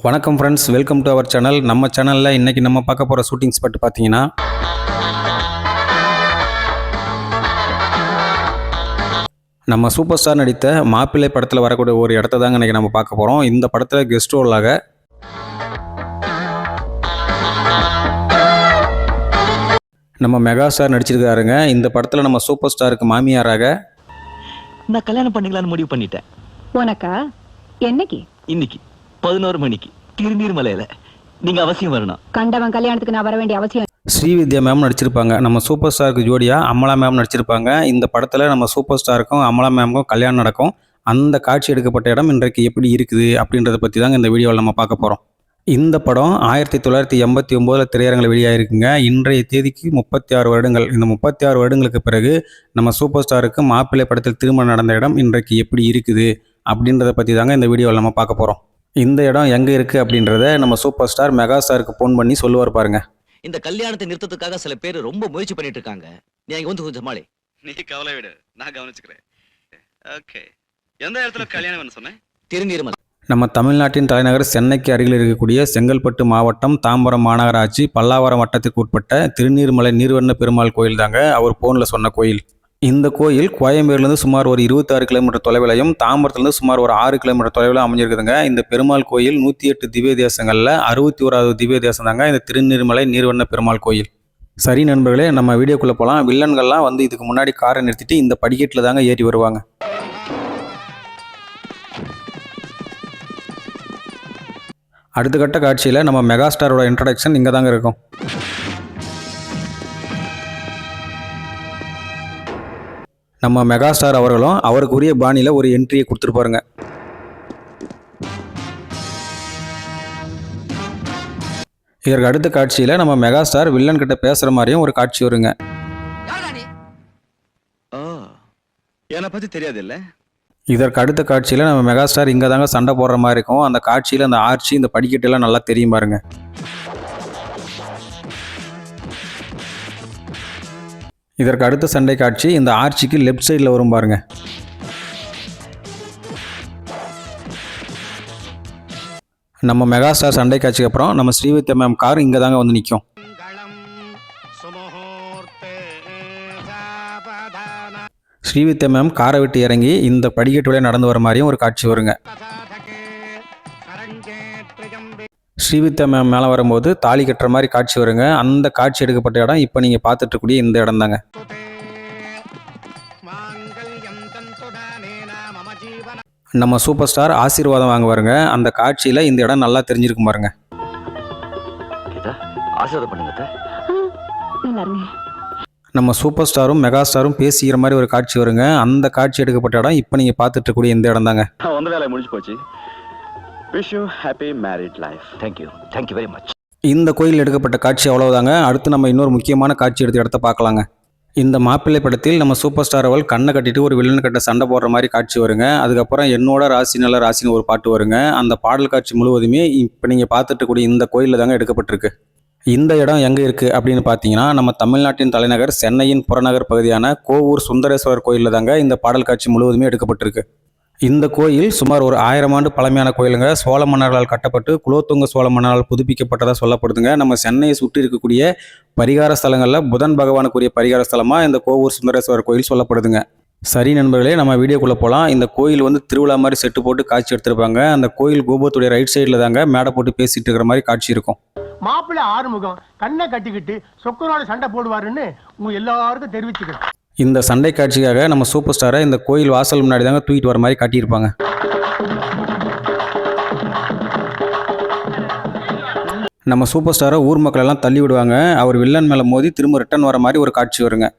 வணக்கம் friends, welcome to our channel. நம்ம சேனலில் இன்றைக்கி நம்ம பார்க்க போகிற ஷூட்டிங் ஸ்பாட் பார்த்தீங்கன்னா, நம்ம சூப்பர் ஸ்டார் நடித்த மாப்பிள்ளை படத்தில் வரக்கூடிய ஒரு இடத்த தாங்க இன்றைக்கி நம்ம பார்க்க போகிறோம். இந்த படத்தில் கெஸ்ட் ரோலாக நம்ம மெகா ஸ்டார் நடிச்சிருக்காருங்க. இந்த படத்தில் நம்ம சூப்பர் ஸ்டாருக்கு மாமியாராக நான் கல்யாணம் பண்ணிக்கலாம்னு முடிவு பண்ணிட்டேன். உனக்கா? என்னைக்கு? இன்னைக்கு 11 மணிக்கு திருநீர்மலையில. நீங்க அவசியம் வரணும். கண்டவன் கல்யாணத்துக்கு நான் வர வேண்டிய அவசியம். ஸ்ரீவித்யா மேம் நடிச்சிருப்பாங்க. நம்ம சூப்பர் ஸ்டாருக்கு ஜோடியா அமலா மேம் நடிச்சிருப்பாங்க. இந்த படத்தில் நம்ம சூப்பர் ஸ்டாருக்கும் அமலா மேமுக்கும் கல்யாணம் நடக்கும். அந்த காட்சி எடுக்கப்பட்ட இடம் இன்றைக்கு எப்படி இருக்குது அப்படின்றத பற்றி தாங்க இந்த வீடியோவில் நம்ம பார்க்க போகிறோம். இந்த படம் 1989 திரையரங்கில் வெளியாகிருக்குங்க. இன்றைய தேதிக்கு 36 வருடங்கள். இந்த 36 வருடங்களுக்கு பிறகு நம்ம சூப்பர் ஸ்டாருக்கு மாப்பிள்ளை படத்தில் திருமணம் நடந்த இடம் இன்றைக்கு எப்படி இருக்குது அப்படின்றத பற்றி தாங்க இந்த வீடியோவில் நம்ம பார்க்க போகிறோம். இந்த இடம் எங்கே இருக்குது அப்படின்றத நம்ம சூப்பர் ஸ்டார் மெகா ஸ்டாருக்கு ஃபோன் பண்ணி சொல்லுவார் பாருங்க. இந்த கல்யாணத்தை நிறுத்தத்துக்காக சில பேர் ரொம்ப முயற்சி பண்ணிட்டு இருக்காங்க. நீ அங்க வந்து கொஞ்சம் மாலை. நீ கவலை விடு, நான் கவனிச்சுக்கிறேன். ஓகே, எந்த இடத்துல கல்யாணம் சொன்னேன்? திருநீர்மலை. நம்ம தமிழ்நாட்டின் தலைநகர் சென்னைக்கு அருகில் இருக்கக்கூடிய செங்கல்பட்டு மாவட்டம் தாம்பரம் மாநகராட்சி பல்லாவரம் வட்டத்திற்கு உட்பட்ட திருநீர்மலை நீர்வண்ண பெருமாள் கோயில் தாங்க அவர் ஃபோனில் சொன்ன கோயில். இந்த கோயில் கோயம்பேடுலேருந்து சுமார் ஒரு 26 கிலோமீட்டர் தொலைவிலையும் தாம்பரத்துலேருந்து சுமார் ஒரு 6 கிலோமீட்டர் தொலைவில் அமைஞ்சிருக்குதுங்க. இந்த பெருமாள் கோயில் 108 திவ்ய தேசங்களில் 61வது திவ்ய தேசம் தாங்க இந்த திருநீர்மலை நீர்வண்ண பெருமாள் கோயில். சரி நண்பர்களே, நம்ம வீடியோக்குள்ளே போகலாம். வில்லன்கள்லாம் வந்து இதுக்கு முன்னாடி காரை நிறுத்திட்டு இந்த படிக்கட்டில் தாங்க ஏறி வருவாங்க. அடுத்த கட்ட காட்சியில் நம்ம மெகா ஸ்டாரோட இன்ட்ரடக்ஷன் இங்கே தாங்க இருக்கும். நம்ம மெகா ஸ்டார் அவர்களும் அவருக்குரிய பாணியில் ஒரு என்ட்ரியை கொடுத்துருப்பாருங்க. இதற்கு அடுத்த காட்சியில் நம்ம மெகா ஸ்டார் வில்லன் கிட்ட பேசுகிற மாதிரியும் ஒரு காட்சி வருங்க. என்னை பற்றி தெரியாது இல்லை. இதற்கு அடுத்த காட்சியில் நம்ம மெகா ஸ்டார் இங்கே தாங்க சண்டை போடுற மாதிரி இருக்கும். அந்த காட்சியில் அந்த ஆர்ச்சி இந்த படிக்கட்டெல்லாம் நல்லா தெரியும் பாருங்க. இதற்கு அடுத்த சண்டை காட்சி இந்த ஆர்ச்சிக்கு லெஃப்ட் சைடில் வரும் பாருங்க. நம்ம மெகா ஸ்டார் சண்டை காட்சிக்கு அப்புறம் நம்ம ஸ்ரீவித்யா மேம் கார் இங்கே தாங்க வந்து நிற்கும். ஸ்ரீவித்யா மேம் காரை விட்டு இறங்கி இந்த படிக்கட்டு வழியாக நடந்து வர மாதிரியும் ஒரு காட்சி வருங்க. ஸ்ரீவித்யா மேம் மேலே வரும்போது தாலி கட்டுற மாதிரி காட்சி வருங்க. அந்த காட்சி எடுக்கப்பட்ட இடம் இப்போ நீங்கள் பார்த்துட்டு இருக்கக்கூடிய இந்த இடம் தாங்க. நம்ம சூப்பர் ஸ்டார் ஆசீர்வாதம் வாங்க வருங்க. அந்த காட்சியில் இந்த இடம் நல்லா தெரிஞ்சிருக்கும் பாருங்க. நம்ம சூப்பர் ஸ்டாரும் மெகா ஸ்டாரும் பேசிக்கிற மாதிரி ஒரு காட்சி வருங்க. அந்த காட்சி எடுக்கப்பட்ட இடம் இப்போ நீங்கள் பார்த்துட்டு இருக்கக்கூடிய இந்த இடம் தாங்க. வந்த வேலை முடிஞ்சு போச்சு. Wish you happy married life. Thank you. Thank you very much. இந்த கோயில் எடுக்கப்பட்ட காட்சி அவ்வளவுதாங்க. அடுத்து நம்ம இன்னொரு முக்கியமான காட்சி எடுத்த இடத்த பார்க்கலாங்க. இந்த மாப்பிள்ளை படத்தில் நம்ம சூப்பர் ஸ்டார் அவள் கண்ணை கட்டிட்டு ஒரு வில்லன் கிட்ட சண்டை போடுற மாதிரி காட்சி வருங்க. அதுக்கப்புறம் என்னோட ராசி நல்ல ராசின்னு ஒரு பாட்டு வருங்க. அந்த பாடல் காட்சி முழுவதுமே இப்போ நீங்கள் பார்த்துட்டு கூடிய இந்த கோயிலில் தாங்க எடுக்கப்பட்டிருக்கு. இந்த இடம் எங்கே இருக்குது அப்படின்னு பார்த்தீங்கன்னா, நம்ம தமிழ்நாட்டின் தலைநகர் சென்னையின் புறநகர் பகுதியான கோவூர் சுந்தரேஸ்வரர் கோயிலில் தாங்க இந்த பாடல் காட்சி முழுவதுமே எடுக்கப்பட்டிருக்கு. இந்த கோயில் சுமார் ஒரு 1000 ஆண்டு பழமையான கோயிலுங்க. சோழ மன்னர்களால் கட்டப்பட்டு குலோத்துங்க சோழ மன்னரால் புதுப்பிக்கப்பட்டதாக சொல்லப்படுதுங்க. நம்ம சென்னையை சுற்றி இருக்கக்கூடிய பரிகார ஸ்தலங்களில் புதன் பகவானுக்குரிய பரிகார ஸ்தலமாக இந்த கோவூர் சுந்தரேஸ்வரர் கோயில் சொல்லப்படுதுங்க. சரி நண்பர்களே, நம்ம வீடியோக்குள்ளே போகலாம். இந்த கோயில் வந்து திருவிழா மாதிரி செட்டு போட்டு காட்சி எடுத்திருப்பாங்க. அந்த கோயில் கோபுரத்துடைய ரைட் சைடில் தாங்க மேடை போட்டு பேசிட்டு இருக்கிற மாதிரி காட்சி இருக்கும். மாப்பிள்ளை ஆறுமுகம் கண்ணை கட்டிக்கிட்டு சொக்கனோட சண்டை போடுவாருன்னு உங்க எல்லாருக்கும் தெரிவிச்சுக்கிறேன். இந்த சண்டை காட்சிக்காக நம்ம சூப்பர் ஸ்டாரை இந்த கோயில் வாசல் முன்னாடி தாங்க தூக்கிட்டு வர மாதிரி காட்டியிருப்பாங்க. நம்ம சூப்பர் ஸ்டாரை ஊர் மக்கள் எல்லாம் தள்ளி விடுவாங்க. அவர் வில்லன் மேலே மோதி திரும்ப ரிட்டர்ன் வர மாதிரி ஒரு காட்சி வருங்க.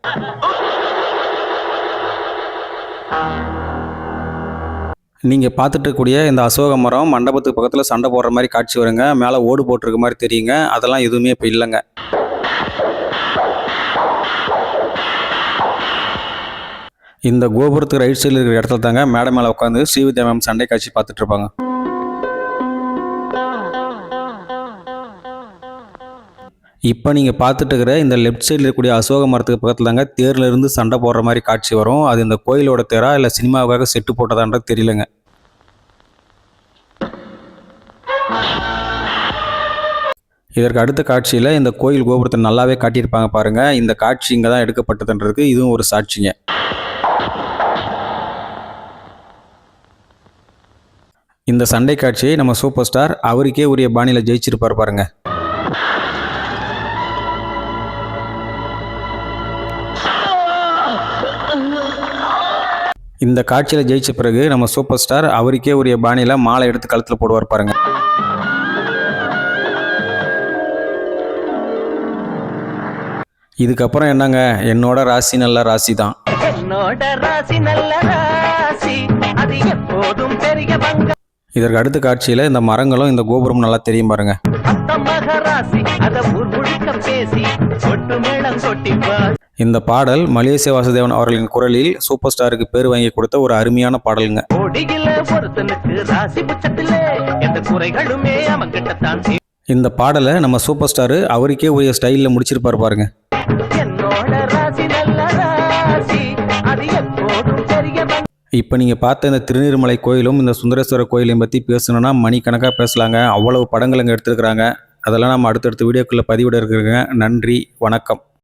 நீங்கள் பார்த்துட்டு இருக்கக்கூடிய இந்த அசோக மரம் மண்டபத்துக்கு பக்கத்தில் சண்டை போடுற மாதிரி காட்சி வருங்க. மேலே ஓடு போட்டிருக்க மாதிரி தெரியுங்க. அதெல்லாம் எதுவுமே இப்போ இல்லைங்க. இந்த கோபுரத்துக்கு ரைட் சைடில் இருக்கிற இடத்துல தாங்க மேடை மேலே உட்காந்து ஸ்ரீவித்யா மேம் சண்டை காட்சி பார்த்துட்டு இருப்பாங்க. இப்போ நீங்கள் பார்த்துட்டு இருக்கிற இந்த லெஃப்ட் சைடில் இருக்கக்கூடிய அசோக மரத்துக்கு பக்கத்தில் தாங்க தேரில் இருந்து சண்டை போடுற மாதிரி காட்சி வரும். அது இந்த கோயிலோட தேரா இல்லை சினிமாவுக்காக செட்டு போட்டதான்றது தெரியலங்க. இதற்கு அடுத்த காட்சியில் இந்த கோயில் கோபுரத்தை நல்லாவே காட்டியிருப்பாங்க பாருங்கள். இந்த காட்சி இங்கே தான் எடுக்கப்பட்டதுன்றதுக்கு இதுவும் ஒரு சாட்சிங்க. இந்த சண்டை காட்சியை நம்ம சூப்பர் ஸ்டார் அவருக்கே உரிய பாணியில் ஜெயிச்சிருப்பார் பாருங்க. இந்த காட்சியில் ஜெயிச்ச பிறகு நம்ம சூப்பர் ஸ்டார் அவருக்கே உரிய பாணியில் மாலை எடுத்து கழுத்தில் போடுவார் பாருங்க. இதுக்கப்புறம் என்னங்க, என்னோட ராசி நல்ல ராசி தான். இதற்கு அடுத்த காட்சியில் இந்த மரங்களும் இந்த கோபுரம் நல்லா தெரியும் பாருங்க. இந்த பாடல் மலேசிய வாசுதேவன் அவர்களின் குரலில் சூப்பர் ஸ்டாருக்கு பேர் வாங்கி கொடுத்த ஒரு அருமையான பாடலுங்க. இந்த பாடலை நம்ம சூப்பர் ஸ்டார் அவருக்கே உரிய ஸ்டைலில் முடிச்சிருப்பார் பாருங்க. இப்போ நீங்கள் பார்த்த இந்த திருநீர்மலை கோயிலும் இந்த சுந்தரேஸ்வரர் கோயிலையும் பற்றி பேசணுன்னா மணிக்கணக்காக பேசலாங்க. அவ்வளவு படங்கள் அங்கே எடுத்துருக்குறாங்க. அதெல்லாம் நம்ம அடுத்தடுத்த வீடியோக்குள்ளே பதிவிட இருக்கிறோங்க. நன்றி, வணக்கம்.